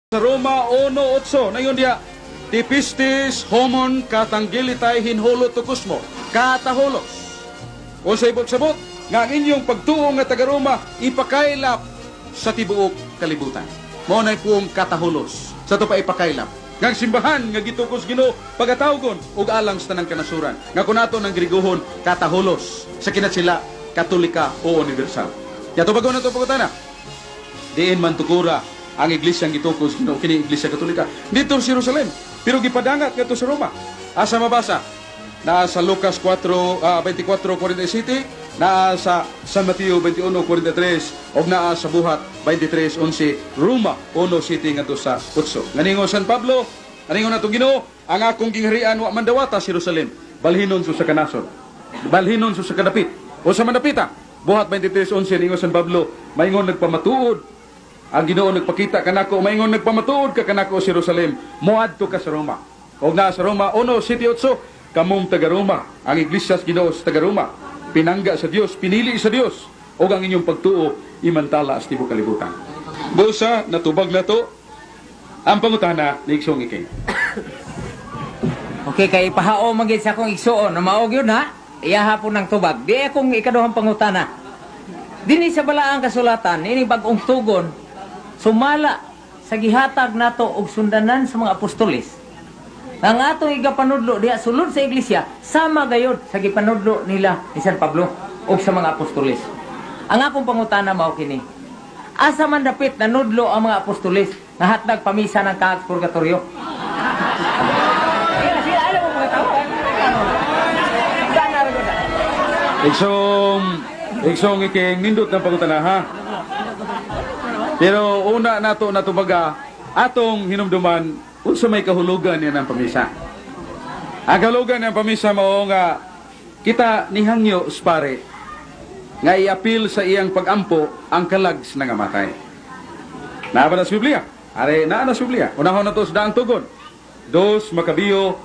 Sa Roma 1:8 na yun dia, tipistis homon katanggilitay hinhulo tukusmo, kataholos. O sa ibot-sabot, nga ang inyong pagtuong nga taga-Roma, ipakailap sa tibuok kalibutan. Mo na pong kataholos, sa ito pa ipakailap. Nga simbahan, nga gitukos Ginoo pagatawgon, ug alang sa tanang kanasuran. Nga kunato ng Grigohon, kataholos, sa kinat sila, katolika o universal. Kaya tubagon na ito pagkutana. Diin man tukura, ang iglesia ang gitukos Ginoo kini iglesia katolika dito sa Jerusalem, pero gipadangat ngadto sa Roma. Asa mabasa naa sa Lucas 24:47, naa sa San Mateo 21:43, og naa sa Buhat 23:11, Roma 1:7 ngadto sa 8. Nganingo San Pablo, nganingo nato Ginoo, ang akong gingharian wa mandawata sa Jerusalem, balhinon sa kanason, balhinon sa kadapit o sa mandapita. Buhat 23:11 ningo San Pablo, maingon nagpamatuod ang Ginoo nagpakita kanako, maingon nagpamatuod ka kanako sa Jerusalem, moadto ka sa Roma. Og naa sa Roma 1:7-8, kamong taga Roma, ang iglesia sa Ginoo sa taga Roma, pinangga sa Dios, pinili sa Dios, og ang inyong pagtuo imantala sa tibuok kalibutan. Busa natubag na to ang pangutana ni Igsong Iking. Okay, kay pahao magid sa akong igsuon na maog yun ha. Iya hapon ng tubag. Di akong ikaduhang pangutana. Dini sa balaang kasulatan, ini bagong tugon, sumala sa gihatag nato og sundanan sa mga apostolis. Ang atong igapanudlo diha sulod sa iglesia, sama gayud sa gipanudlo nila ni San Pablo og sa mga apostolis. Ang akong pangutana mao kini. Asa man dapit nanudlo ang mga apostolis nga hatag pamisa ng kaag purgatorio? Igsong Iking, nindot ng pagutana ha. Pero una nato natubaga, atong hinumduman, unsa may kahulugan niya ng pamisa. Ang kahulugan ng pamisa mao nga, kita nihangyo spare, nga i-appeal sa iyang pagampo ang kalags na nga matay. Naa ba na sa Biblia? Are, naa na sa Biblia. Unahon na to sa daang tugon. 2 Makabeo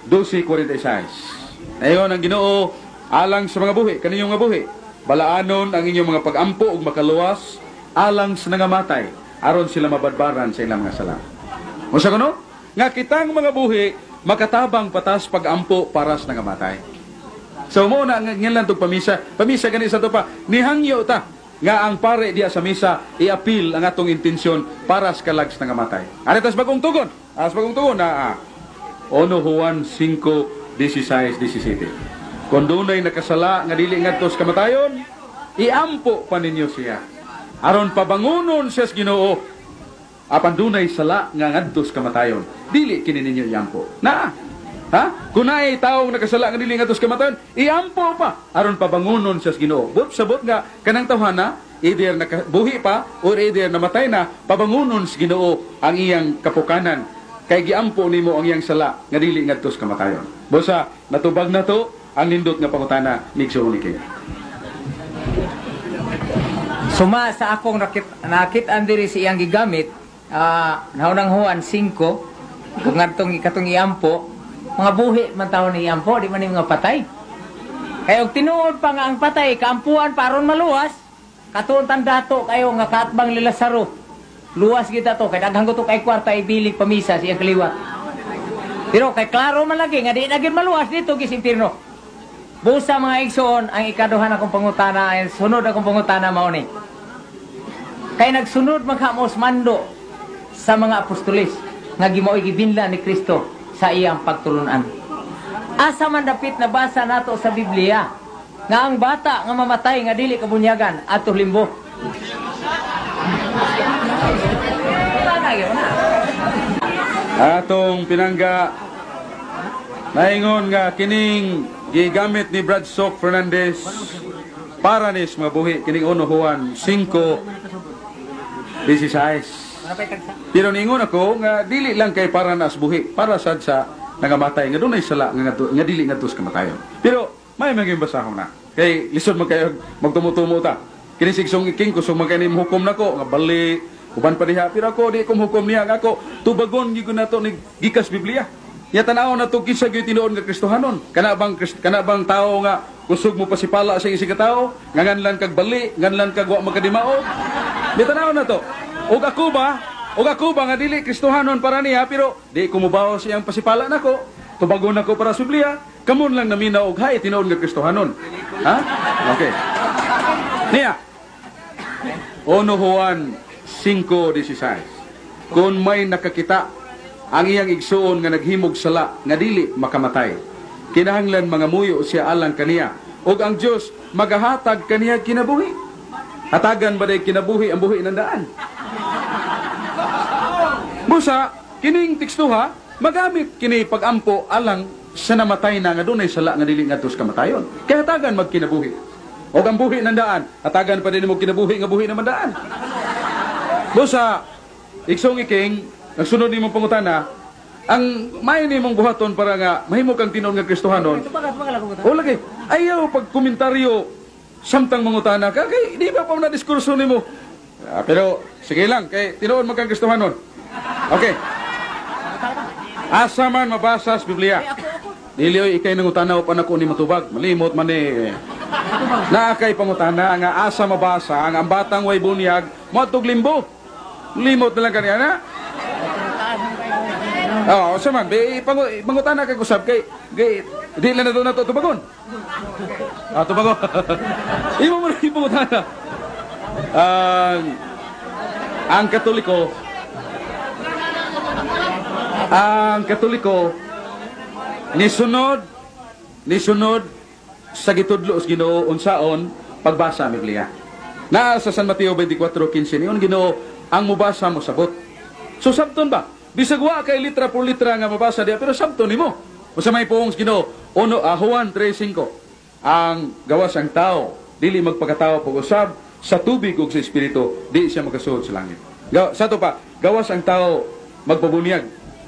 12:46. Ayon ang Ginoo, alang sa mga buhi, kaninyong nga buhi, balaanon ang inyong mga pagampo ug makaluwas alang sa nangamatay aron sila mabadbaran sa ilang mga sala. Unsa kuno? Nga kitang mga buhi makatabang patas pagampo para sa nangamatay. So mo na ngilan tog pamisa gani sa to pa nihangyo ta nga ang pare diya sa misa i-appeal ang atong intensyon para sa kalags nangamatay. Ari tas bagong tugon. Bagong tugon na 1 Juan 5:16-17. Kung dunay nakasala nga dili ngadto sa kamatayon, iampo pa ninyo siya. Aron pabangunon siya sa Ginoo, apan dunay sala nga ngadto sa kamatayon, dili kini ninyo iampo. Na, ha? Kung naay taong nakasala nga dili ngadto sa kamatayon, iampo pa aron pabangunon siya sa Ginoo. But sabot nga kanang tawhana, either nakabuhi pa or either namatay na, pabangunon sa Ginoo ang iyang kapukanan. Kay giampo nimo ang iyang sala nga dili ngadto sa kamatayon. Busa natubag na to ang nindot nga pangutana ni Igsong Iking. Suma sa akong nakit-an diri sa iyang gigamit, naunang Juan 5, kung ikatong iampo, mga buhi man taon ni iampo, di man yung mga patay. Kaya og tinuod pa nga ang patay, kaampuan paron maluwas, katuon tandato kayo nga kaatbang ni Lazaro. Luwas kita to, kay daghang to kay kwarta ibilig pamisa sa iyang kaliwat. Pero kay klaro man lagi, nga di naging maluwas dito gisimpirno. Busa mga igsoon, ang ikaduhan akong pangutana, ay sunod akong pangutana mao ni. Kay nagsunod maghamos mando sa mga apostolis nga gimao gibinla ni Kristo sa iyang pagtulunan. Asa man dapit na basa nato sa Biblia nga ang bata nga mamatay nga dili kabunyagan ato limbo. Atong pinangga naingon nga kining gigamit ni Brad Sok Fernandez para nis mga buhi kining 1 Juan 5:16. Pero ningon ako nga dili lang kay para nas buhi, para sad sa nangamatay nga dunay sala nga dili ngadto sa kamatayon. Pero may maging basahon na. Kay lisod man kayo magtumutumo ta. Kini Igsong Iking kusog man kay ni hukom nako nga bali uban pa diha, pero ako di ko hukom niya nga ako tubagon gyud nato ni gikas Biblia. Ya tanaw na to kinsa gyud tinuod nga Kristohanon. Kana bang tao nga kusog mo pasipala sa isig tao, nganlan kag bali, nganlan kag wa magkadimao. Ya tanaw na to. Og ako ba O ako ba nga dili Kristohanon para niya, pero di ko mubaw siyang pasipala nako. Tubagon nako para sa Biblia. Kamon lang namin na og hay tinuod nga Kristohanon. Ha? Okay. Niya. 1 Juan 5:16. Kung may nakakita ang iyang igsuon nga naghimog sala nga dili makamatay, kinahanglan mga muyo siya alang kaniya, ug ang Dios magahatag kaniya kinabuhi. Hatagan ba day kinabuhi ang buhi ng daan? Busa, kining tekstuha, magamit kini pagampo alang sa namatay na nga dunay sala nga dili ngadto sa kamatayon. Kaya hatagan magkinabuhi. O ang buhi ng daan, hatagan pa din mo kinabuhi nga buhi naman daan. Busa, iksong iking, nagsunod ni mong pangutana, ang may ni mong buhaton para nga mahimo kang tinuod nga Kristohanon. O lagi, ayaw pagkomentaryo samtang mangutana ka, kay di ba pa na diskurso ni mo? Pero, sige lang, kay tinuod magkang Kristohanon. Okay. Asa man mabasa sa Biblia. Dili ikay nangutana pa nako ni matubag, malimot man ni. Na kay pangutana nga asa mabasa ang batang way bunyag moadtog limbo. Limot na lang kaniya na. Oh, sa man, pangutana kay kusab kay di lang na doon na to tubagon. Tubagon. Imo mo na ipangutana. Ang Katoliko nisunod sa gitudlo sa Ginoo unsaon pagbasa ang Biblia. Na sa San Mateo 24:15 niyon Ginoo ang mubasa mo sabot. So sabton ba? Bisag wa kay litra por litra nga mabasa diya pero sabton nimo. Usa may puong sa Ginoo Juan 3:5 ang gawas ang tao dili magpakatawo pag-usab sa tubig ug sa espiritu di siya makasuod sa langit. Sa to pa gawas ang tao magpabunyag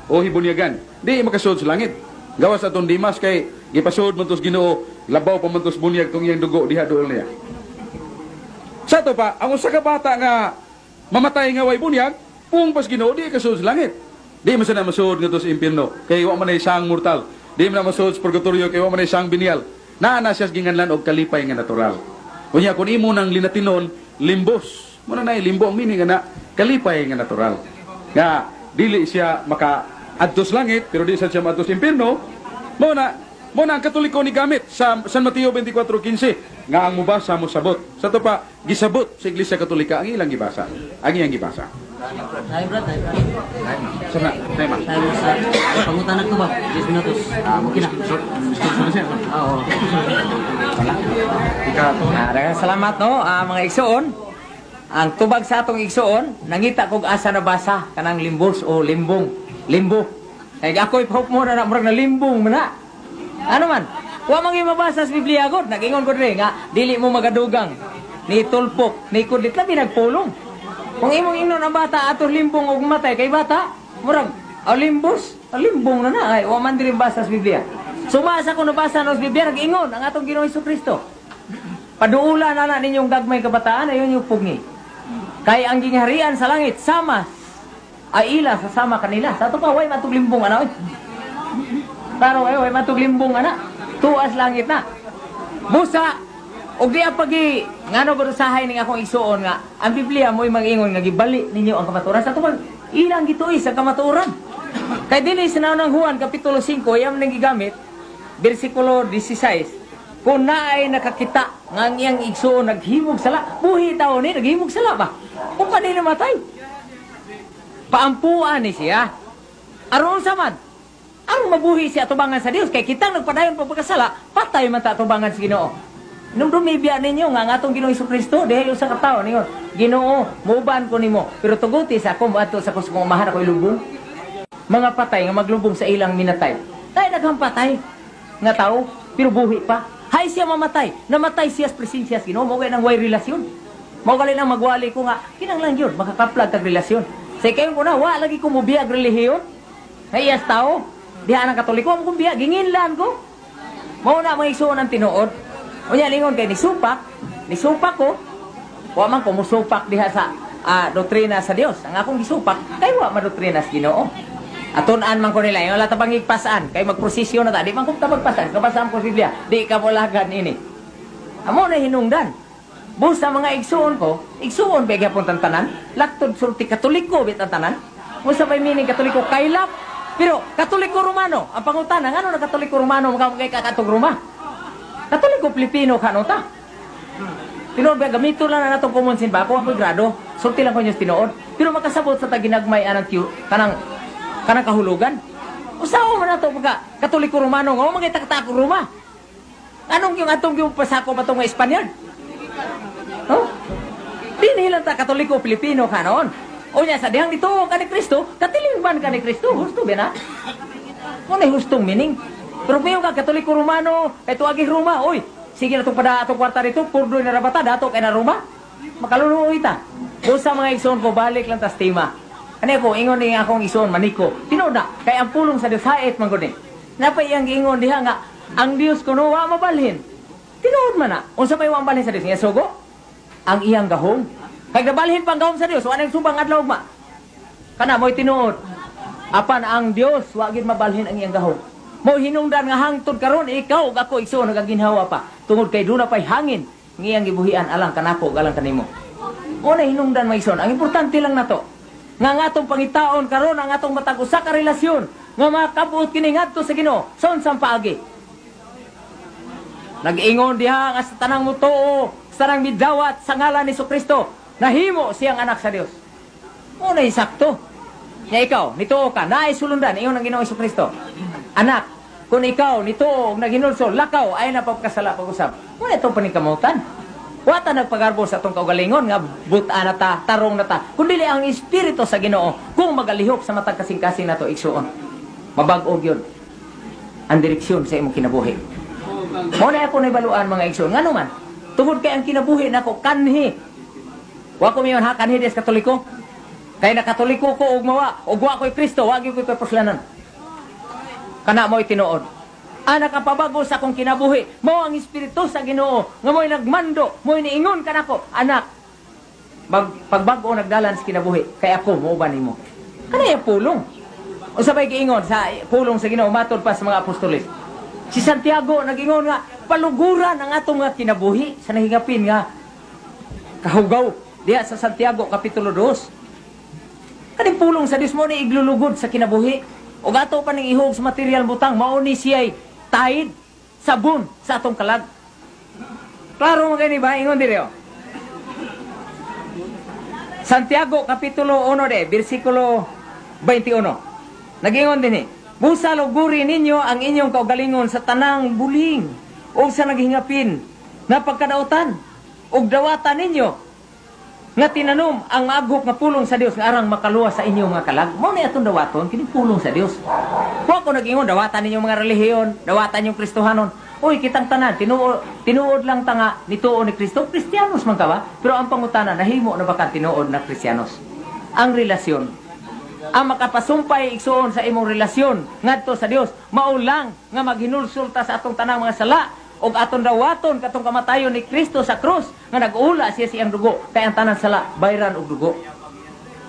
o hibunyagan di makasuod sa langit. Gawas aton Dimas kay gipasuod man tos Ginoo labaw pa man tos bunyag tong iyang dugo diha duol niya. Sa to pa ang usa ka bata nga mamatay nga way bunyag pung pas Ginoo di kasuod sa langit. Di man sana masuod nga tos impierno kay wa man ay sang mortal. Di man masuod sa purgatorio kay wa man ay sang binial. Naa siya ginganlan og kalipay nga natural. Kunya kun imo nang linatinon limbos. Muna na limbo ang meaning nga kalipay nga natural. Nga dili siya maka adtos langit pero di siya maadtos impierno. Mo na ang Katoliko ni gamit sa San Mateo 24:15 nga ang mubasa mo sabot. Sa to pa gisabot sa Iglesia Katolika ang ilang gibasa. Ang iyang gibasa. Sana, tema. Pangutanan ko ba? 10 minutos. Okay na. Oo. Salamat no, mga igsoon. Ang tubag sa atong igsoon, nangita kog asa na basa kanang limbos o limbo. Kay ako'y hope mo na murag na limbong mana. Ano man? Wa man mabasa sa Biblia gud, nagingon ko diri nga dili mo magadugang ni tulpok, ni kudlit labi nagpulong. Kung imong ingnon ang bata ato limbong og matay kay bata, murag limbong na ay wa man diri basa sa Biblia. Sumasa ko nabasa no sa Biblia nagingon ang atong Ginoong Hesukristo. Paduula na ninyong gagmay kabataan ayon yung pugni. Kay ang gingharian sa langit sama ay ila sa sama kanila. Sa to pa way matuglimbong ana oy. Taro way matuglimbong ana. Tuas langit na. Busa og di pagi ngano berusahay ning akong igsuon nga ang Biblia mo'y mag-ingon nga gibali ninyo ang kamatuoran sa tubag. Ilang gituoy sa kamatuoran. Kay dinhi sa ng Juan kapitulo 5 ayam nang gigamit bersikulo 16. Kung naay nakakita nga ang iyang igsuon naghimog sala, buhi tao ni naghimog sala ba? Kung pa di namatay. Paampuan ni siya. Aron samad. Ang mabuhi siya tubangan sa Dios kay kitang nagpadayon pa pagkasala, patay man ta tubangan sa Ginoo. Nung dumibya ninyo nga atong Ginoong Hesukristo dihil sa katao ningon, Ginoo, muban ko nimo, pero tuguti sa ako moadto sa kusong umahan ako ilubong. Mga patay nga maglubong sa ilang minatay. Tay daghang patay nga tao, pero buhi pa. Hay siya mamatay, namatay siya sa presensya sa Ginoo, mao nang way relasyon. Mao gali nang magwali ko nga kinahanglan gyud makakaplag kag relasyon. Say kayo ko na wa lagi ko mobiyag relihiyon. Hayas tao, diha nang Katoliko mo kumbiya ginginlan ko. Mao na mga igsoon ang tinuod. Unya lingon kay nisupak ko. Wa man ko musupak diha sa doktrina sa Dios. Ang akong gisupak kay wa madoktrina sa Ginoo. Atun-an man ko nila, yung wala tabang igpasaan, kay magprosesyon na ta, di man kong tabagpasan, kabasaan ko sa Biblia, di ka mulagan ini. Amo na hinungdan. Busa mga igsuon ba gyapon tanan? Laktod sulti Katoliko bit ang tanan. Busa pa meaning Katoliko kailap. Pero Katoliko Romano, ang pangutana ngano na Katoliko Romano magkay kakatog Roma? Katoliko Pilipino kano ta? Tinuod ba gamito lang na natong common sense ba ako grado. Sulti lang ko niyo tinuod. Pero makasabot sa taginagmay anang kanang kahulugan. Usaw man nato pagka Katoliko Romano nga magkay taktak Roma. Anong yung pasako patong mga Espanyol? Oh? Dinihilan ta Katoliko Pilipino kanon. O niya sa dihang dito ka ni Kristo, katilingban ka ni Kristo. Husto ba na? Ano hustong meaning? Pero mayo ka Katoliko Romano, ito agi Roma. Oy, sige na itong pada atong kwarta rito, purdoy na rabata, dato kay na Roma. Makaluluoy ta. Doon sa mga igsoon ko, balik lang tas tema. Ano ko, ingon ni akong igsoon, maniko. Tinood na, kay ang pulong sa Diyos, hait man ko ni. Napay iyang ingon diha nga, ang Diyos ko no, wa mabalhin. Tinood man na. Unsa may wa mabalhin sa Diyos? Nga sugo? Ang iyang gahom. Kag nabalhin pang gahom sa Diyos, wa nang subang adlaw ma. Kana mo'y tinuod. Apan ang Diyos, wa gid mabalhin ang iyang gahom. Mo hinungdan nga hangtod karon ikaw ug ako igsoon nagaginhawa pa. Tungod kay duna pay hangin, ngiyang gibuhian alang kanako galang kanimo. Una hinungdan maison. Ang importante lang nato nga atong pangitaon karon ang atong matag usa ka relasyon nga makabuot kini ngadto sa Ginoo. Son sang paagi. Nag-ingon diha nga sa tanang mutuo, sa tanang midawat sa ngalan ni Kristo, nahimo siyang anak sa Dios. Una sakto. Nya ikaw, nituo ka, naay sulundan ingon ang Ginoo Kristo. Anak, kung ikaw nituo og naginulso, lakaw ay napagkasala pag-usab. Wala itong paningkamutan. Wata nagpagarbo sa atong kaugalingon nga buta na ta, tarong na ta. Kundi ang Espiritu sa Ginoo kung magalihok sa matag kasing-kasing nato igsuon. Mabag-og yun ang direksyon sa imong kinabuhi. Mo na ako naibaluan mga igsuon. Ngano man, tungod kay ang kinabuhi nako kanhi. Wa ko miyon ha kanhi des Katoliko. Kay na Katoliko ko og mawa, og wa ko'y Kristo, wa gyud ko'y perpuslanan. Kana mo'y tinuod. Anak kapabago sa akong kinabuhi, mao ang Espiritu sa Ginoo nga mo'y nagmando, mo'y niingon kanako, anak. Pagbago nagdalan sa kinabuhi, kay ako mo ba nimo? Kanay pulong. O sabay giingon sa pulong sa Ginoo matod pa sa mga apostoles. Si Santiago nagingon nga paluguran ang atong nga kinabuhi sa nahingapin nga kahugaw diha sa Santiago kapitulo 2. Kaning pulong sa Dios mo ni iglulugod sa kinabuhi. O gato pa ning ihog sa material butang mao ni siya'y tahid sabon sa atong kalag. Klaro mo kani ba ingon diri o. Santiago kapitulo 1 bersikulo 21. Nagingon dinhi, busa luguri ninyo ang inyong kaugalingon sa tanang buling o sa naghingapin na pagkadautan ug dawatan ninyo nga tinanom ang maaghok nga pulong sa Dios nga arang makaluwas sa inyong mga kalag. Mao ni atong dawaton kini pulong sa Dios. Wa ko nagingon dawatan ninyo mga relihiyon, dawatan yung Kristohanon. Uy, kitang tanan tinuod lang ta nga nituo ni Kristo, Kristiyanos man ka ba? Pero ang pangutana nahimo na ba ka tinuod na Kristiyanos? Ang relasyon, ang makapasumpay igsuon sa imong relasyon ngadto sa Dios, mao lang nga maghinulsulta sa atong tanang mga sala og aton dawaton katong kamatayon ni Kristo sa krus nga nag-ula siya siyang dugo kay ang tanan sala bayran og dugo.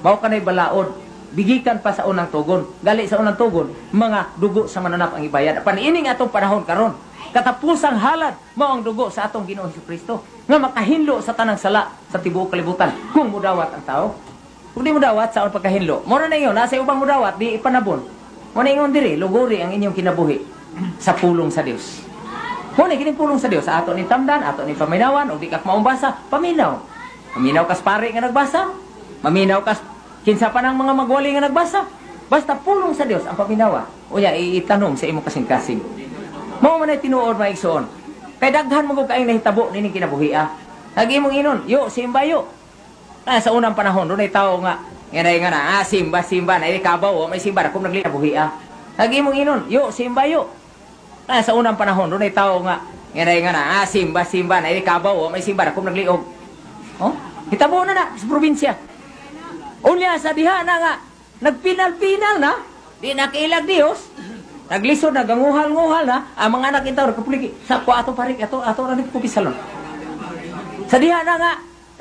Mao kanay balaod bigikan pa sa unang tugon. Gali sa unang tugon mga dugo sa mananap ang ibayad. Paniining atong panahon karon katapusang halad mao ang dugo sa atong Ginoo Kristo nga makahinlo sa tanang sala sa tibuok kalibutan kung mudawat ang tao. Kung di mudawat sa pagkahinlo, mo na ingon nasa ubang mudawat di ipanabon. Mo na ingon diri luguri ang inyong kinabuhi sa pulong sa Dios. Muna kining pulong sa Dios sa ato ni tamdan, ato ni paminawan, o di ka maumbasa, paminaw. Paminaw kas pare nga nagbasa, maminaw kas kinsa pa ng mga magwali nga nagbasa. Basta pulong sa Dios ang paminawa. Unya itanong sa imong kasing-kasing. Mao man ay tinuod maigsoon. Kay daghan mo kay nahitabo nining kinabuhi. Lagi mong inon, yo simbayo. Sa unang panahon doon ay tao nga nga simba na ikabaw, may simba na kung naglinabuhi. Lagi mong inon, yo simbayo. Sa unang panahon, doon ay tao nga simba na ikabaw, may simba na kung nagliog. Oh? Hitabo na sa probinsya. Unya sa diha na nga, nagpinal-pinal na, di nakilag Dios, naglisod na, ganguhal-nguhal na, ang mga anak itaw, kapuligi, sa po ato parik, ato na kupisalon. Sa diha na nga,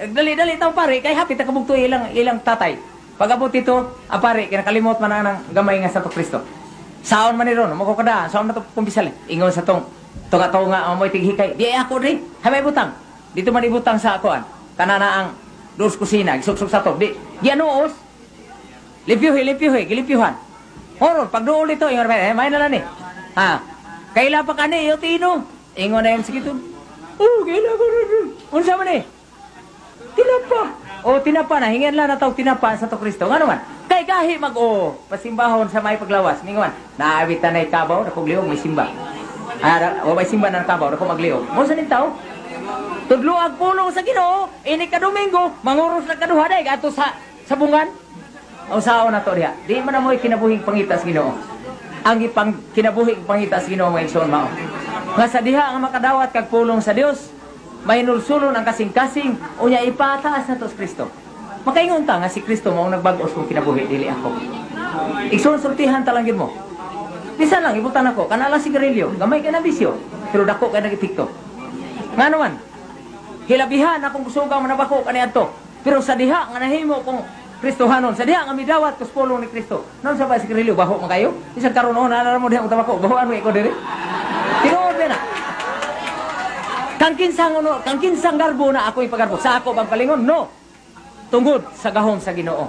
dali-dali itong pare, kay hapit na kabugto ilang tatay. Pag-abot ito, ang pare, kinakalimot man ang gamay nga sa to Kristo. Saon man ni ron, mo ko kada, saon na to kumpisal. Ingon sa tong nga mo'y tighikay. Di ako rin, hamay butang. dito man ibutang sa akoan. Kanana ang dos kusina, isuksok sa to. Di, gianuos. Limpyuhi, gilimpyuhan. Horon, pag doon dito, yung may na lang eh. Ha, kaila pa ka ni, yung tino. Ingon na yung sikitun. Oh, kaila pa rin. Unsa man eh? Tinapa. O, tinapa na. Hingin lang na tawag tinapa sa to Kristo. Nga naman, kay gahi mag-o. Pasimbahon sa may paglawas. Ninguman, naabitan na ikabaw, na kung liog, may simba. O may simba na kabaw, na kung magliog. Mo sa ning tao? Tudluag pulong sa Ginoo, ini ka Domingo, manguros na kaduhaday, ato sa bungan. O sao na to diha. Di man na mo'y kinabuhing pangita sa Ginoo. Ang kinabuhing pangita sa Ginoo, may igsoon mao. Nga sa diha nga makadawat kag pulong sa Dios, mahinulsulon ang kasing-kasing, unya ipataas na to sa Kristo. Makaingon ta nga si Kristo mao nagbag-os kung kinabuhi, dili ako. Igsoon sultihan talanggid mo. Bisa lang, ibutan ako, kanala sigarilyo, gamay ka na bisyo, pero dako ka nag-epekto. Nga naman, hilabihan akong kusugang manabako kaniadto, pero sa diha nga nahimo kong Kristohanon, sa diha nga midawat kus pulong ni Kristo. Non sa ba sigarilyo, baho man kayo? Isang karon on, alam mo diha ang tabako, bahoan mo ikaw diri. Tinuod na. Kang kinsang garbo na ako ipagarbo. Sa ako bang palingon? No. Tungod sa gahom sa Ginoo.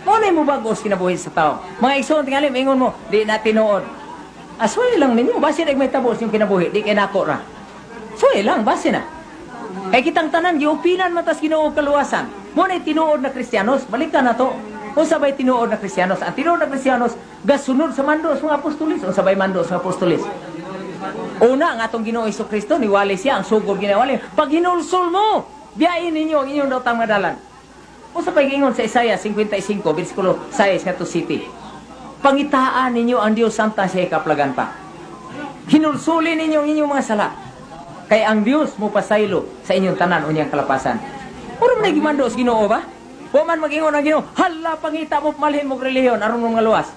Muna mo bagos kinabuhi sa tao. Mga igsoon tingali, maingon mo, di na tinuod. Asway lang ninyo, basi na may tabos yung kinabuhi, di kay nako ra. Asway lang, basi na. Kay kitang tanan, giupilan matas Ginoo kaluwasan. Muna tinuod na Kristiyanos, balik ka na to. O sabay tinuod na Kristiyanos. Ang tinuod na Kristiyanos, gasunod sa mandos mga apostolis. O sabay mandos mga apostolis. Una, nga itong Ginoo Isu Kristo, niwali siya, ang sugod ginawali. Pag hinulsul mo, biyain ninyo ang inyong dautang madalan. O sa pag-ingon sa Isaiah 55, versikulo 6, nga to city. Pangitaan ninyo ang Diyos Santa siya kaplagan pa. Hinulsuli ninyo ang inyong mga sala. Kay ang Diyos mo pasaylo sa inyong tanan o niyang kalapasan. Puro man nagimando sa Ginoo ba? O man mag-ingon ang Ginoo, hala pangita mo, malhin mo reliyon, aron mo nga luwas.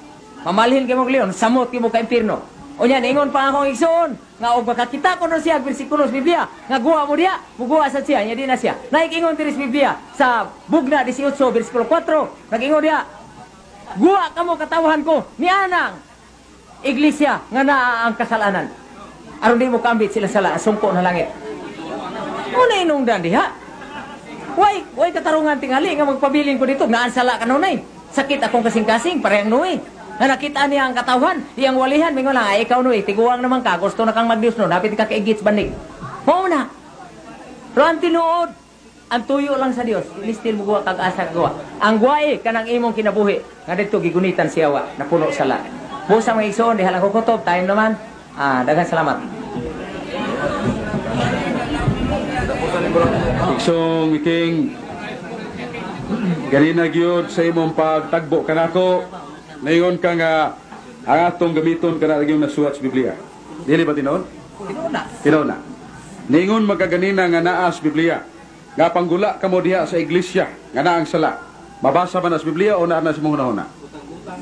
Mamalhin kayo mo reliyon, samot kayo mo ka impirno. O yan, ingon pa akong igsoon, nga o makakita ko na siya, versikulos Biblia, nga guwa mo diya, muguwa sa siya, niya di na siya. Naik-ingon tiris Biblia, sa Bugna 18, versikulo 4, nag-ingon diya, guwa ka mo katawahan ko, ni Anang, iglesia, nga naa ang kasalanan. Aron di mo kambit sila sala, sumpo na langit. O na inungdan diha. Way katarungan tingali, nga magpabiling ko dito, naan sala ka nunay. Sakit akong kasing-kasing, parehang nuwi. Na nakita niya ang katawan, iyang walihan, mingo lang, ay ikaw nuwi, tiguang naman ka, gusto na kang mag-Diyos no, napit ka kaigits banig. Mao na. Pero ang tinuod, ang tuyo lang sa Dios, inistil mo guwa kag asa guwa. Ang guwai, kanang imong kinabuhi, nga dito gigunitan siyawa, na puno sala. Busa mga igsoon, dihalang ko kutob, time naman. Daghang salamat. Iksong iking ganina gyud sa imong pagtagbo kanako. Naingon ka nga ang atong gamiton kana gyud nasulat sa Biblia. Dili ba tinon? Tinon na. Ningon magaganina nga naa sa Biblia. Nga panggula kamo diha sa iglesia nga naa ang sala. Mabasa ba na sa Biblia o naa na sa imong hunahuna?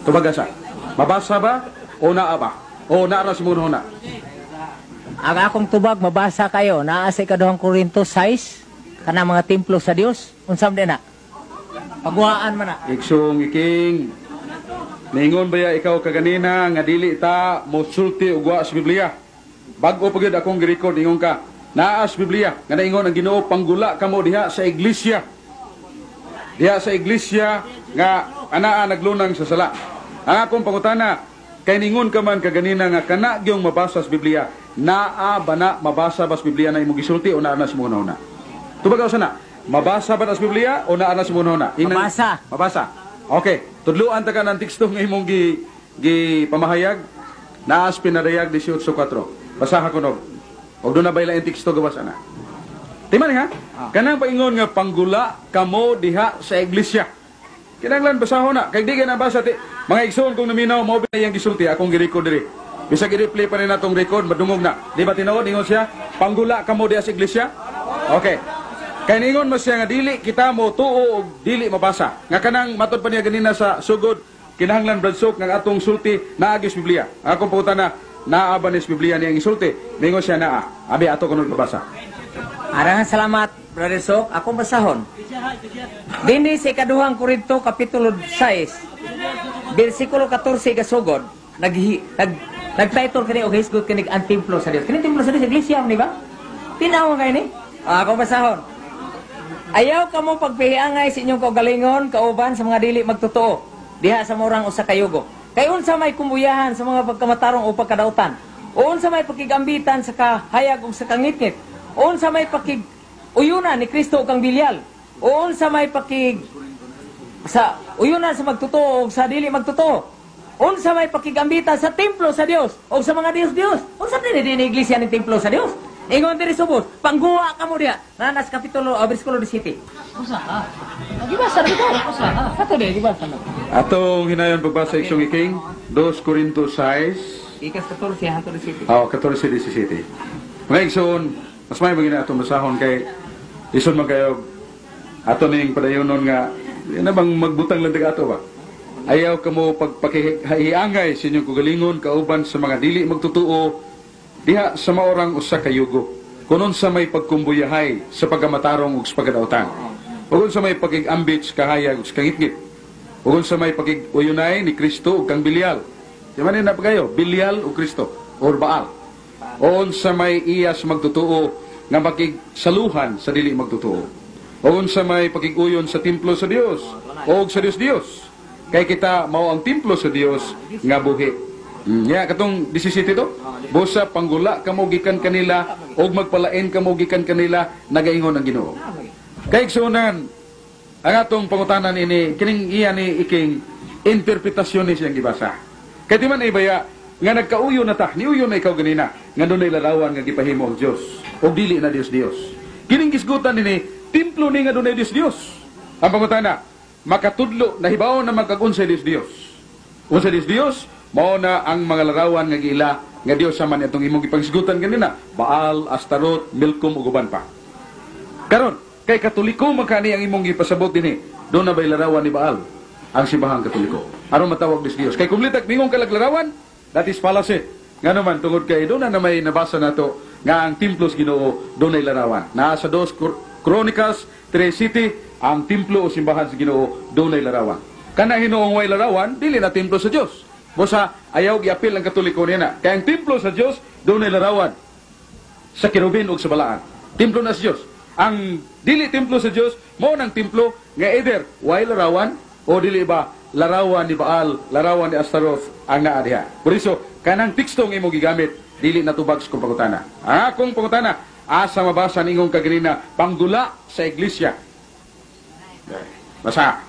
Tubaga sa. Mabasa ba o naa ba? O naa na sa imong hunahuna? Ang akong tubag, mabasa kayo, naa sa ikaduhang Korinto 6, kana mga templo sa Dios, unsam din na. Pagwaan man na. Iksong iking ningon ba ya ikaw kaganina nga dili ta mosulti og wa sa Biblia? Bag-o pa gyud akong gi-record ingon ka naa sa Biblia nga naingon ang Ginoo panggula kamo diha sa iglesia. Diha sa iglesia nga anaa naglunang sa sala. Ang akong pangutana kay ningon ka man kaganina nga kana gyung mabasa sa Biblia, naa ba na mabasa ba sa Biblia na imong gisulti o naa na sa muna? Tubag sa na, mabasa ba na sa Biblia o naa na sa muna? Mabasa. Mabasa. Okay, tudluan ta ka ng teksto nga imong gi pamahayag. Naa sa pinadayag 18:4. Basaha ko no. Og do na bayla ang teksto gawas ana. Timan ha? Kanang paingon nga panggula kamo diha sa iglesia. Kinahanglan basahon na kay di ka nabasa ti mga igsoon kung naminaw mao ba yang gisulti akong gi-record diri. Bisag i-replay pa rin natong record madungog na. Di ba tinuod ingon siya? Panggula kamo diha sa iglesia? Okay. Kay ningon mo siya nga dili kita mo tuo og dili mabasa. Nga kanang matod pa niya ganina sa sugod kinahanglan bradsok nga atong sulti naa gyud Biblia. Akong pangutana naa ba ni sa Biblia niyang isulti? Ningon siya naa. Abi ato kuno mabasa. Arangan salamat, Brother Sok. Akong basahon. Dindi sa ikaduhang Korinto, Kapitulo 6, versikulo 14 kasugod, nag-title kani og hisgot kani ang templo sa Dios. Kani templo sa Dios, iglesia, di ba? Tinawag kayo ni. Ako basahon. Ayaw ka mo pagpihiangay sa inyong kaugalingon, kauban sa mga dili magtotoo. Diha sa murang usa ka yugo. Kay unsa may kumbuyahan sa mga pagkamatarong o pagkadautan. O unsa may pakigambitan sa kahayag o sa kangitngit. O unsa may uyunan ni Kristo o kang bilyal. O unsa may sa uyunan sa magtotoo o sa dili magtotoo. Unsa may pakigambitan sa templo sa Dios o sa mga Dios. Unsa din ni iglesia ni templo sa Dios? Ingon diri subos, pangguwa ka mo diha. Nanas kapitulo versikulo 17. Usa ka. Gibasa na bitaw. Usa ka. Kato di gibasa na. Atong hinayon pagbasa iksong iking 2 Corinto 6. Ikas 14 hangtod 17. 14-17. Mga igsoon, mas may bagay na atong basahon kay ison magkayo ato ning padayonon nga na bang magbutang lang ato ba? Ayaw ka mo pagpakihiangay sa inyong kugalingon kauban sa mga dili magtutuo diha sa maorang usa ka yugo. Kunon sa may pagkumbuyahay sa pagamatarong ug sa pagkadautan. Ug sa may pagigambit sa kahayag ug sa kangitngit. Ug sa may pagiguyunay ni Kristo ug kang bilyal. Di man na pagayo, bilyal o Kristo or Baal. O sa may iyas magtutuo nga makigsaluhan sa dili magtutuo. O sa may pagiguyon sa templo sa Dios o sa Dios. Kay kita mao ang templo sa Dios nga buhi. Katong 17 to. Busa panggula kamo gikan kanila og magpalain kamo gikan kanila nagaingon ang Ginoo. Kay igsunan ang atong pangutanan ini kining iya ni iking interpretasyon ni siyang gibasa. Kay di man ibaya nga nagkauyo na ta, niuyo na ikaw ganina nga dunay larawan nga gipahimo ang Dios og dili na Dios. Kining gisgutan nini templo ni nga dunay Dios. Ang pangutana, makatudlo na hibaw na magkagunsa Dios. Unsa Dios? Mao na ang mga larawan nga gila nga Dios sa man itong imong gipangsigutan kanina, Baal, Astarot, Milkom ug uban pa. Karon, kay Katoliko makani ang imong gipasabot dinhi, do na bay larawan ni Baal ang simbahang Katoliko. Aron matawag Dios. Kay kumlitak mingong kalag larawan, that is fallacy. Ngano man tungod kay do na may nabasa nato nga ang templos Ginoo do nay larawan. Naa sa 2 Chronicles 3:7 ang templo o simbahan sa Ginoo do nay larawan. Kana hinuong way larawan, dili na templo sa Dios. Bosa, ayaw giapil ang Katoliko niya. Kaya ang templo sa Diyos, doon ay larawan. Sa kirubin o sa balaan. Templo na sa Diyos. Ang dili templo sa Diyos, mo ng templo, nga either, way larawan, o dili ba, larawan ni Baal, larawan ni Astaroth, ang naadiha. Por iso, kanang teksto ng imong gigamit, dili natubag sa kong pangutana. Kung pangutana, asa mabasa ningong kaganina, panggula sa iglesia. Basa.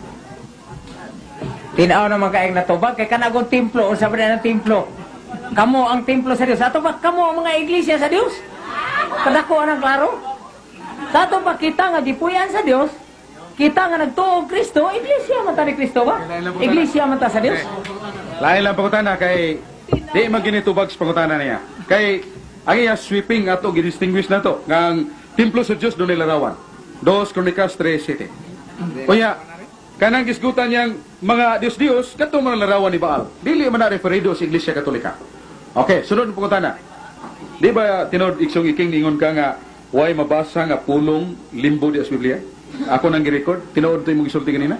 Tinaw naman kaayong natubag, kay kanagong templo, o sabi na ng templo. Kamo ang templo sa Dios. Ato ba, kamo ang mga iglesia sa Dios? Kadako ang klaro. Sa ato ba, kita nga gipuyan sa Dios, kita nga nagtuog Kristo, iglesia man ta ni Kristo ba? Iglesia man ta sa Dios. Lain lang pangutana, kay di maginitubag sa pangutana niya. Kay, ang iya sweeping ato, gidistinguish na to, nga ang templo sa Dios doon nilarawan. 2 Chronicles 3:7. Kuya, kanang gisgutan niyang mga Dios, katong mga larawan ni Baal. Dili man na referido sa Iglesia Katolika. Okay, sunod na pangutana. Di ba tinod iksong iking ningon ka nga way mabasa nga pulong limbo di sa Biblia? Ako nang gi-record, tinuod to imong gisulti kanina.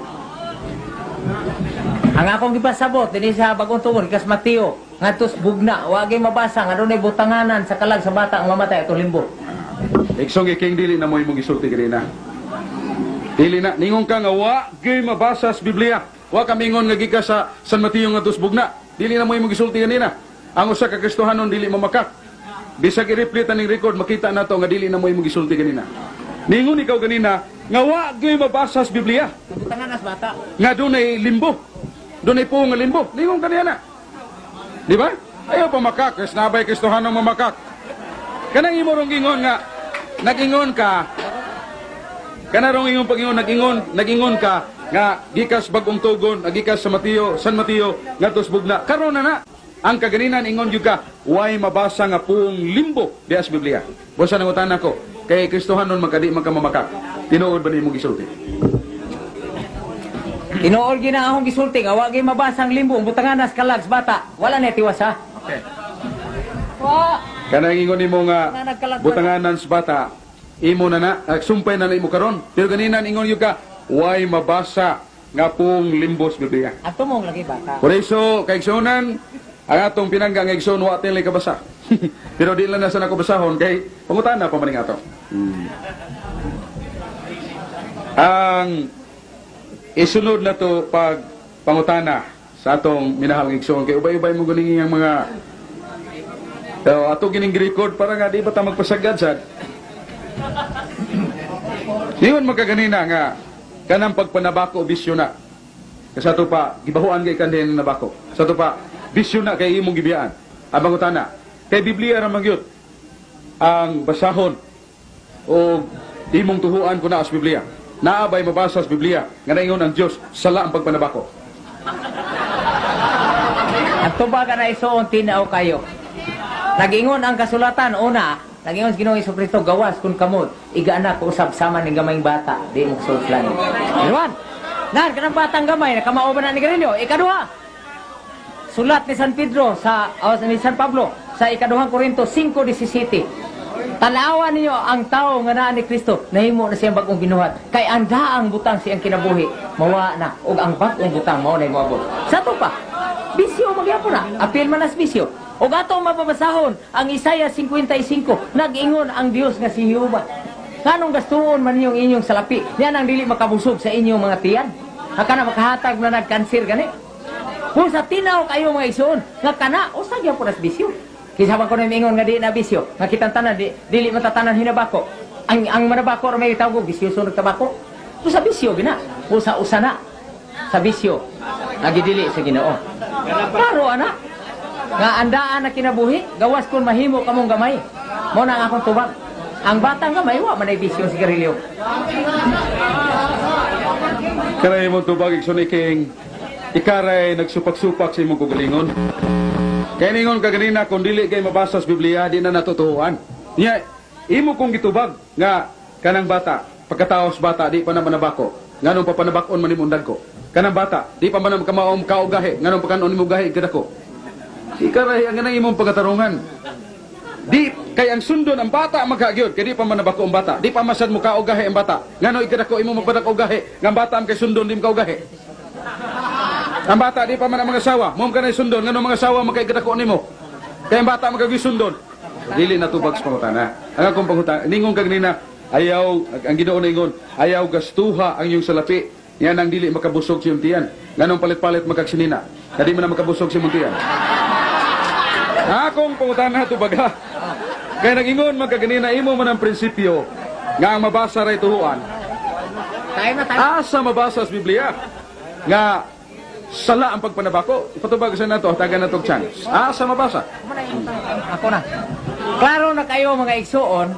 Ang akong gipasabot dinhi sa bagong tugon kas Mateo ngadto bugna wa gyud mabasa nga dunay butanganan sa kalag sa bata ang mamatay atong limbo. Iksong iking dili na mo imong gisulti kanina. Dili na ningon ka nga wa gyud mabasa sa Biblia. Wa ka mingon nga gikas sa San Mateo nga bugna. Dili na mo imong gisulti kanina. Ang usa ka Kristohanon dili mamakak. Bisag i-replay ning record makita nato nga dili na mo imong gisulti kanina. Ningon ikaw kanina nga wa gyud mabasa sa Biblia. Butanganan sa bata. Nga dunay limbo. Dunay po nga limbo. Ningon kanina na. Di ba? Ayaw pa makak. Kas nabay Kristohanong mamakak. Kanang imo rong gingon nga nagingon ka. Kanarong ingon pag-ingon, nagingon ka nga gikas bagong tugon, gikas sa San Mateo ngadto sa bugna. Karon na ang kaganinan ingon jud ka, way mabasa nga puong limbo diha sa Biblia. Busa nangutan ako, kay Kristohanon magkadi man ka mamakak. Tinuod ba nimo gisulti? Tinuod gyud na akong gisulti nga wa gyud mabasa ang limbo, butanganan sa kalag sa bata. Wala na tiwas ha. Okay. Wa Kanang ingon nimo nga butanganan sa bata, imo na sumpay na imo karon. Pero ganina ingon yung ka, way mabasa nga pong limbos Biblia. ato mong lagi bata. Por iso, kaigsunan, ang atong pinanggang igsoon wa tinlay kabasa. Pero di lang na sa nakabasahon kay pangutana pa maning ato. Ang isunod na to pag pangutana sa atong minahal ng igsoon. Kaya ubay-ubay mo guning yung mga ato gining record para nga di ba ta magpasagad sad. Diyon magkaganina nga kanang pagpanabako bisyo na. Kasi ato pa gibahuan kay kandihan nabako. Sa ato pa bisyo na kay imong gibiyaan. Abang utana kay Biblia ra magyud ang basahon o imong tuhuan ko na as Biblia. Naabay mabasa sa Biblia nga naingon ang Dios sala ang pagpanabako. Ang tubaga na isuon tinaw kayo. Nagingon ang kasulatan una, nagingon sa Ginoong Jesucristo gawas kun kamot igana ko usab sama ni gamayng bata di mo sultan. Iwan. Nan kanang batang gamay nakamao ba na ni Garilio? Ikaduha. Sulat ni San Pedro ni San Pablo sa ikaduhang Korinto 5:17. Tanawan ninyo ang tao nga naa ni Kristo nahimo na siyang bagong ginuhat kay ang daang butang siyang kinabuhi mawa na ug ang bagong butang mao nay moabot. Sa to pa bisyo magyapon na apil man as bisyo. Ug ato mapabasahon ang Isaiah 55 nag-ingon ang Dios nga si Jehova. Nganong gastuon man ninyong inyong salapi yan ang dili makabusog sa inyong mga tiyan. Kana makahatag na nagkanser gani. Kung sa tinaw kayo mga igsoon nga kana usa gyapon as bisyo. Kisabang ko na mingon nga di na bisyo, nga kitang tanan, dili matatanan hinabako. Ang manabako na may tawag, bisyo sunod tabako. Sa bisyo, gina. Usa-usa na. Sa bisyo. Nagidili sa Ginoo. Klaro, anak. Nga andaan na kinabuhi, gawas kung mahimo kamong gamay. Mo na ang akong tubag. Ang batang gamay, wa man ay bisyo si Garilio. Karay mo tubag, King. Ikaray nagsupak-supak sa imong kugalingon. Kaya ningon kaganina, kung dili kay mabasa sa Biblia, di na natutuhuan. Niya, imo kong gitubag nga kanang bata, pagkataos bata, di pa naman nabako. Nganong papanabakon man imong dagko. Kanang bata, di pa man kamaom kaugahe, nganong pagkanon imong gahe kadako. Ikaray ang ganang imong pagatarungan. Di kay ang sundon ang bata magkagyod, kay di pa man nabako ang bata. Di pa masad mo kaugahe ang bata. Ngano ikadako imong magpadako ugahe, nga bata am kay sundon di mo kaugahe. Ang bata di pa man ang mga asawa, mo ka na sundon, ngano mga asawa magkaigdako nimo. Kaya ang bata magkagisundon. Dili na tubag sa pangutana. Ang akong pangutana, ningon kag nina, ayaw ang Ginoo ningon, ayaw gastuha ang iyong salapi. Yan ang dili makabusog sa iyong tiyan. Nganong palit-palit magkagsinina. Kadi man na makabusog sa iyong tiyan. Akong pangutana tubag ha. Kaya nagingon magkaganina imo man ang prinsipyo nga ang mabasa ray tuhuan. Asa mabasa sa Biblia nga sala ang pagpanabako. Ipatubag sa nato, taga na tog chance. Asa mabasa? Ako na. Klaro na kayo mga igsoon,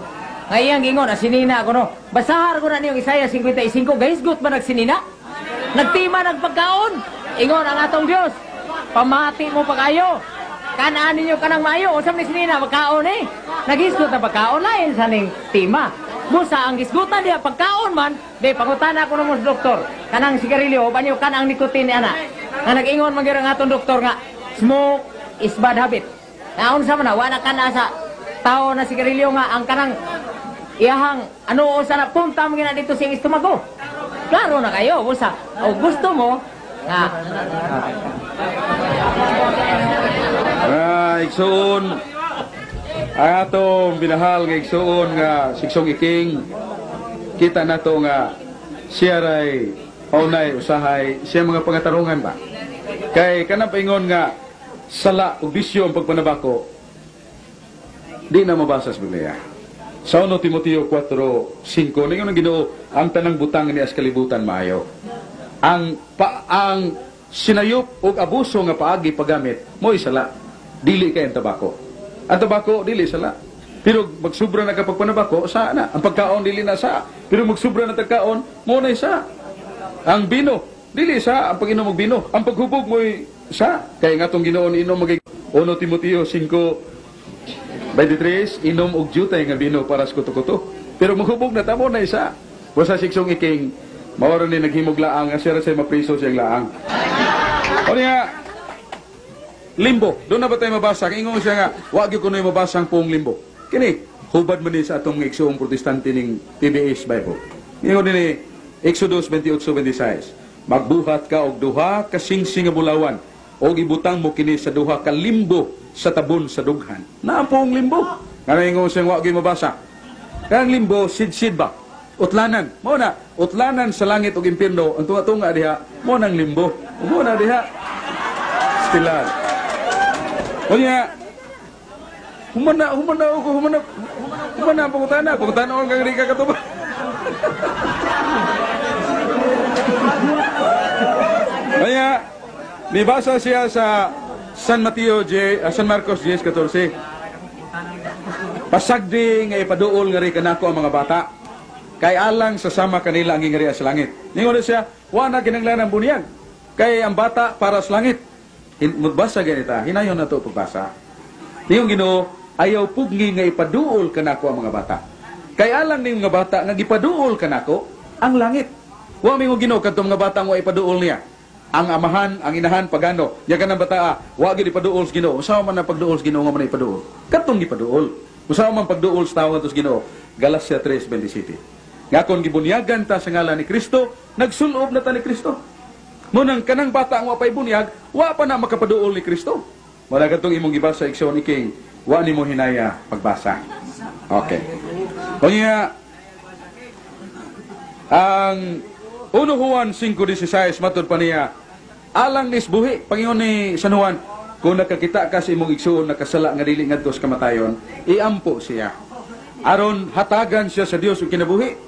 nga iyang gingon, sinina ako no. Basahar ko na niyong Isaiah 55, guys, gut ba nagsinina? Nagtima nagpagkaon. Ingon ang atong Dios. Pamati mo pa kayo. Kanaan ninyo kanang mayo. Usap ni sinina, magkaon eh. Nagisgot na pagkaon lain sa ning tima. Busa ang gisgutan diya pagkaon man, de pangutana ko na mo sa doktor. Kanang sigarilyo, banyo kanang nikotin ni ana. Nga nag-ingon man gyud ang atong doktor nga, smoke is bad habit. Naon sa man wala kana sa tao na sigarilyo nga ang kanang iyahang ano sa na punta mo gina dito sa istomago. Klaro na kayo, busa. O gusto mo nga igsoon ang atong binahal nga igsoon nga siksong iking kita nato nga siya ray paunay usahay siya mga pangatarungan ba kay kanang paingon nga sala o bisyo ang pagpanabako di na mabasa sa Biblia. Sa 1 Timoteo 4:5 ningon ang Ginoo ang tanang butang ni as kalibutan maayo ang sinayop o abuso nga paagi paggamit mo isala dili kay ang tabako. Ang tabako dili sala. Pero magsubra na kapag panabako sa na. Ang pagkaon dili na sa. Pero magsubra na tagkaon mo na sa. Ang bino dili sa ang pag-inom og bino. Ang paghubog mo sa kay ngatong Ginoo ni inom mag 1 Timoteo 5:23 inom og jutay nga bino para sa kuto-kuto. Pero maghubog na tamo na isa. Wasa siksong iking mawaro ni naghimog laang asira say mapriso siyang laang. O niya limbo. Doon na ba tayo mabasa? Ingon siya nga, wag yung kuno'y mabasa ang poong limbo. Kini, hubad man ni sa atong igsoong protestante ng PBS Bible. Ingon ni Exodus 28:26. Magbuhat ka og duha ka singsing nga bulawan og ibutang mo kini sa duha ka limbo sa tabon sa dughan. Na ang poong limbo. Nga ingon siya, wag yung mabasa. Kaya ang limbo, sid-sid ba? utlanan. Mo na utlanan sa langit ug impierno ang tunga-tunga diha mo nang limbo. Mo na diha stilan. Unya humana pangutana on kang rika katuba. Kaya nibasa siya sa San Marcos 10:14. Pasagdi nga ipaduol nga ri kanako ang mga bata. Kay alang sa sama kanila ang ingari sa langit. Ningon siya, wa na kinahanglan ang bunyag. Kay ang bata para sa langit. Magbasa ganita, hinayon na to pagbasa. Ningon Ginoo, ayaw pugni nga ipaduol kanako ang mga bata. Kay alang ning mga bata nga gipaduol kanako ang langit. Wa mingon Ginoo kadtong mga bata nga ipaduol niya. Ang amahan, ang inahan pagano, ya kanang bata, wa gyud ipaduol sa Ginoo. Usaw man ang pagduol sa Ginoo nga man ipaduol. Katong gipaduol. Usaw man pagduol sa tawo ngadto sa Ginoo. Galacia 3:27. Ngakon gibunyagan ta sa ngalan ni Kristo, nagsulob na ta ni Kristo. Munang kanang bata ang wa pay bunyag, wa pa na makapaduol ni Kristo. Wala katong imong gibasa Igsoon iking, wa nimo hinaya pagbasa. Okay. Kanya ang 1 Juan 5:16 matud pa niya, alang nisbuhi pangingon ni San Juan, kung nakakita ka sa imong igsoon nakasala nga dili ngadto sa kamatayon, iampo siya. Aron hatagan siya sa Dios ug kinabuhi.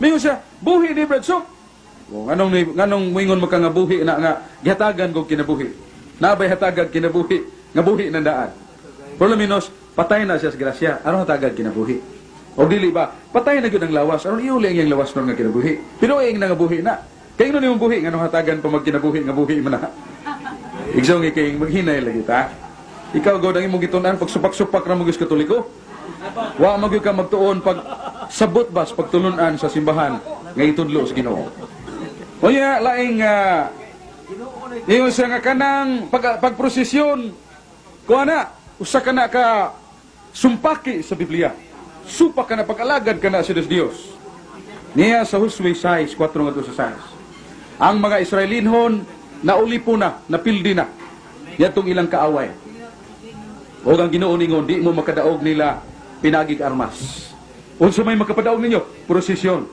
Mingon siya, buhi ni Bradsok. O nganong mingon mo ka nga buhi na nga gihatagan kog kinabuhi. Nabay hatagag kinabuhi, nga buhi nang daan. Por lo menos patay na siya sa grasya, aron hatagag kinabuhi. O dili ba, patay na gyud ang lawas, aron iuli ang lawas nga kinabuhi. Pero ing nga buhi na. Kay ingon nimong buhi nganong hatagan pa magkinabuhi nga buhi man na. Igsoon kay maghinay lagi ta. Ikaw god ang imong gitun-an pag supak-supak ra mo gis Katoliko. Wa magyud ka magtuon pag sabot bas pagtulunan sa simbahan nga itudlo sa Ginoo. Unya laing ingon siya nga kanang pagprosesyon kuana usa kana ka sumpaki sa Biblia. Supak kana pag-alagad kana sa Dios. Niya sa Josue 6:4-6. Ang mga Israelinhon naulipo na, napildi na. Yatong ilang kaaway. O ang Ginoo ningon, di mo makadaog nila pinagig armas. Unsa may makapadaog ninyo? Prosesyon.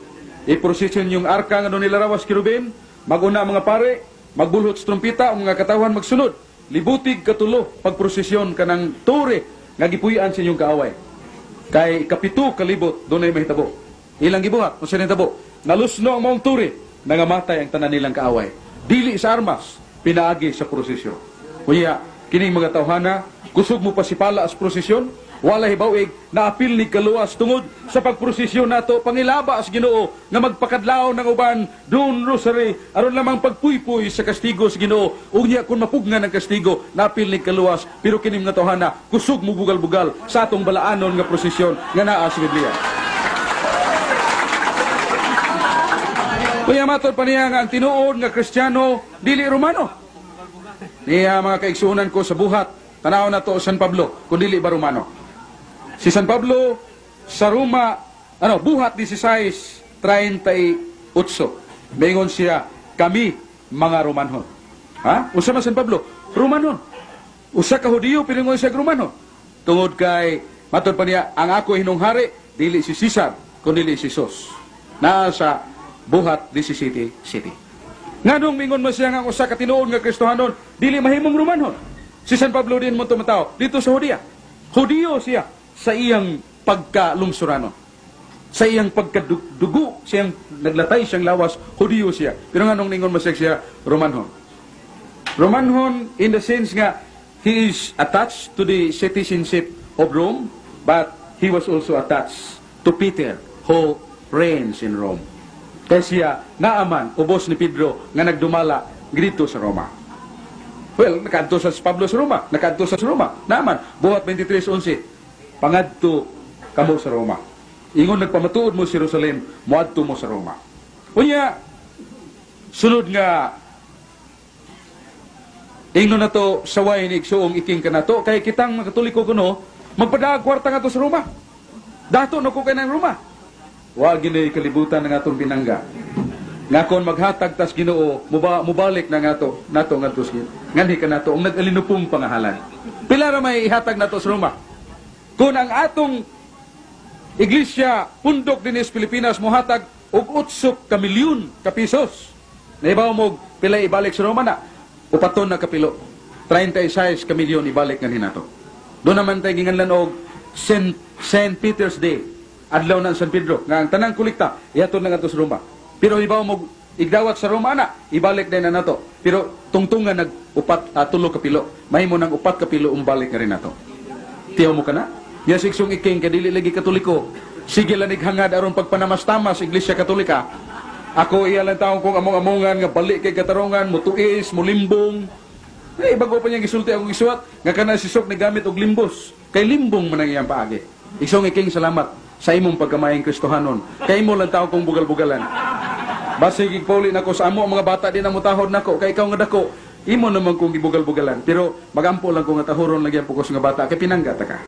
I-prosesyon yung arka nga doon nilarawas kirubin, maguna ang mga pare, magbulhot sa trumpita, ang mga katawan magsunod. Libutig katulo, pagprosesyon ka ng tore, nga gipuyan sa inyong kaaway. Kay kapito kalibot, doon ay mahitabo. Ilang gibuhat, kung saan hitabo, nalusno ang maong tore, nangamatay ang tanan nilang kaaway. Dili sa armas, pinaagi sa prosesyon. Kuya, kining mga tawhana, kusog mo pasipala sa prosesyon, wala hibawig, naapil ni kaluwas tungod sa pagprosesyon nato, pangilaba as Ginoo, nga magpakadlaw ng uban, doon rosary, aron lamang pagpuypuy sa kastigo sa Ginoo, unya kung mapugnan ang kastigo, naapil ni kaluwas, pero kining mga tawhana, kusog mo bugal-bugal sa atong balaanon nga prosesyon, nga naa sa Biblia. Kuya matod pa niya nga ang tinuod nga Kristiyano, dili Romano. Niya mga kaigsuunan ko sa buhat, tanaw na to San Pablo, kung dili ba Romano. Si San Pablo sa Roma, buhat 16:38. Mingon siya, kami mga Romanhon. Ha? Usa man San Pablo? Romanhon. Usa ka Hudiyo, pilingon siya Romano. Tungod kay, matod pa niya, ang ako hinunghari, dili si Caesar, kundi si Jesus. Naa sa buhat 17 city. Nganong mingon mo siya nga usa ka tinuod nga Kristohanon, dili mahimong Romanhon. Si San Pablo din mo tumataw dito sa Hudiya. Hudiyo siya sa iyang pagkalungsuranon. Sa iyang pagkadugo, siyang naglatay siyang lawas, Hudiyo siya. Pero nganong ningon mo siya Romanhon. Romanhon in the sense nga he is attached to the citizenship of Rome, but he was also attached to Peter who reigns in Rome. Kaya siya naaman, ubos ni Pedro nga nagdumala dito sa Roma. Well, nakadto sa Pablo sa Roma, nakadto sa Roma, naaman, buhat 23:11, pangadto kamo sa Roma. Ingon nagpamatuod mo sa Jerusalem, moadto mo sa Roma. Unya, sunod nga, ingon na to, saway ni Igsoong iking ka na to, kaya kitang mga Katoliko kuno, magpadaag kwarta nga to sa Roma. Dato na ko kayo ng Roma. Huwag ginay kalibutan ng atong binangga. Nga kung maghatag tas Ginoo, mubalik na nga to, nato nga to, ngani ka na to, ang nag-alinupong pangahalan. Pila ra may ihatag na to sa Roma. Kung ang atong Iglesia pundok dinis Pilipinas mohatag og 8 ka milyon ka pisos. Naibaw mo pila ibalik sa Roma na upaton na kapilo. 36 ka milyon ibalik nga ninato. Doon naman tayo ginganlan og St. Peter's Day. Adlaw ng San Pedro nga ang tanang kolekta ihatod na nga to sa Roma. Pero ibaw mo igdawat sa Roma na ibalik din na nato. Pero tungtungan nag upat 3 kapilo. Mahimo nang 4 kapilo umbalik nga rin nato. Tiyaw mo ka na? Yasiksong iking kadili lagi katoliko. Sige lanig hangad aron pagpanamastamas Iglesia Katolika. Ako iyalan taong kong among-amongan nga balik kay katarungan, mutuis, mulimbong. Bago pa niyang gisulti akong isuat, nga kana sisok ni gamit og limbos. Kay limbong man ang iyang paagi. Iksong iking salamat sa imong pagkamayang Kristohanon. Kay mo lang taong kong bugal-bugalan. Basi gigpauli nako sa amo ang mga bata din ang mutahod nako kay ikaw nga dako. Imo naman kong gibugal-bugalan. Pero magampo lang ko nga tahuron lagi ang pukos nga bata kay pinanggata ka.